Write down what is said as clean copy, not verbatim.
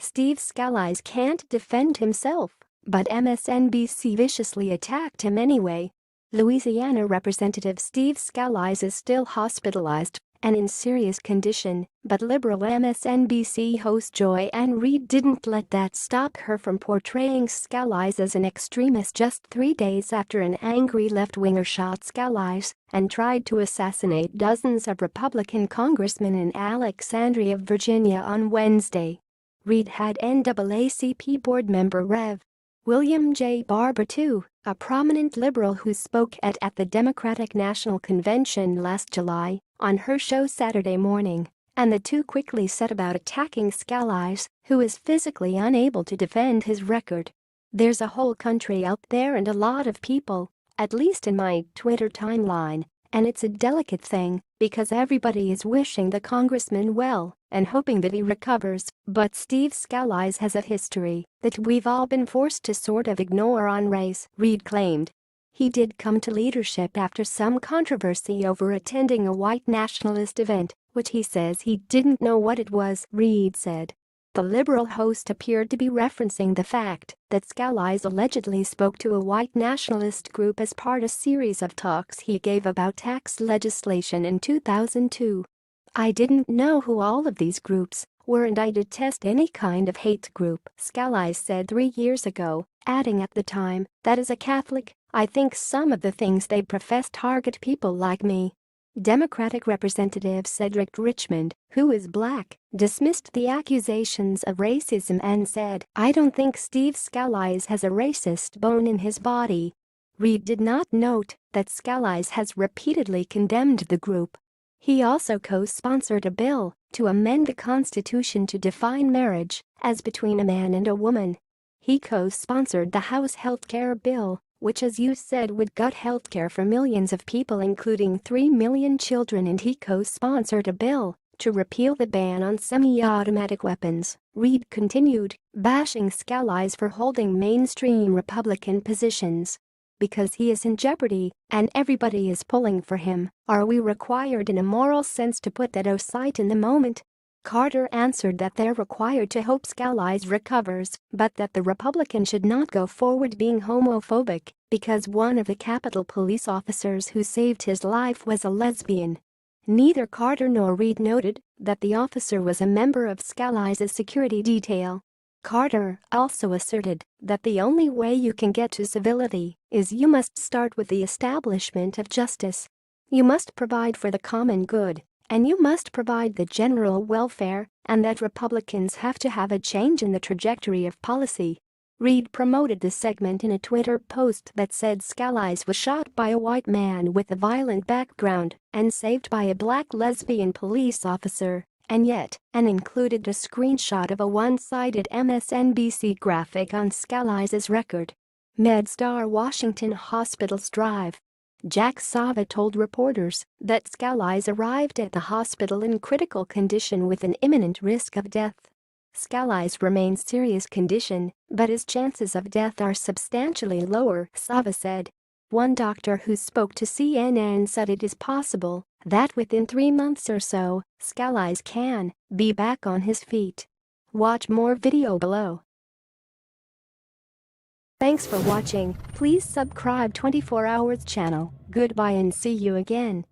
Steve Scalise can't defend himself, but MSNBC viciously attacked him anyway. Louisiana Representative Steve Scalise is still hospitalized and in serious condition, but liberal MSNBC host Joy Ann Reid didn't let that stop her from portraying Scalise as an extremist just 3 days after an angry left-winger shot Scalise and tried to assassinate dozens of Republican congressmen in Alexandria, Virginia on Wednesday. Reid had NAACP board member Rev. William J. Barber too, a prominent liberal who spoke at the Democratic National Convention last July, on her show Saturday morning, and the two quickly set about attacking Scalise, who is physically unable to defend his record. "There's a whole country out there and a lot of people, at least in my Twitter timeline, and it's a delicate thing because everybody is wishing the congressman well and hoping that he recovers, but Steve Scalise has a history that we've all been forced to sort of ignore on race," Reid claimed. He did come to leadership after some controversy over attending a white nationalist event, which he says he didn't know what it was, Reid said. The liberal host appeared to be referencing the fact that Scalise allegedly spoke to a white nationalist group as part of a series of talks he gave about tax legislation in 2002. "I didn't know who all of these groups were and I detest any kind of hate group," Scalise said 3 years ago, adding at the time that as a Catholic, "I think some of the things they profess target people like me." Democratic Representative Cedric Richmond, who is black, dismissed the accusations of racism and said, "I don't think Steve Scalise has a racist bone in his body." Reid did not note that Scalise has repeatedly condemned the group. He also co-sponsored a bill to amend the Constitution to define marriage as between a man and a woman. He co-sponsored the House Health Care Bill, which as you said would gut healthcare for millions of people including 3 million children, and he co-sponsored a bill to repeal the ban on semi-automatic weapons, Reid continued, bashing Scalise for holding mainstream Republican positions. "Because he is in jeopardy and everybody is pulling for him, are we required in a moral sense to put that aside in the moment?" Carter answered that they're required to hope Scalise recovers, but that the Republican should not go forward being homophobic because one of the Capitol police officers who saved his life was a lesbian. Neither Carter nor Reid noted that the officer was a member of Scalise's security detail. Carter also asserted that the only way you can get to civility is you must start with the establishment of justice. You must provide for the common good. And you must provide the general welfare, and that Republicans have to have a change in the trajectory of policy. Reid promoted the segment in a Twitter post that said Scalise was shot by a white man with a violent background and saved by a black lesbian police officer, and included a screenshot of a one-sided MSNBC graphic on Scalise's record. MedStar Washington Hospital's Drive. Jack Sava told reporters that Scalise arrived at the hospital in critical condition with an imminent risk of death. Scalise remains serious condition, but his chances of death are substantially lower, Sava said. One doctor who spoke to CNN said it is possible that within 3 months or so, Scalise can be back on his feet. Watch more video below. Thanks for watching. Please subscribe 24 Hours channel. Goodbye and see you again.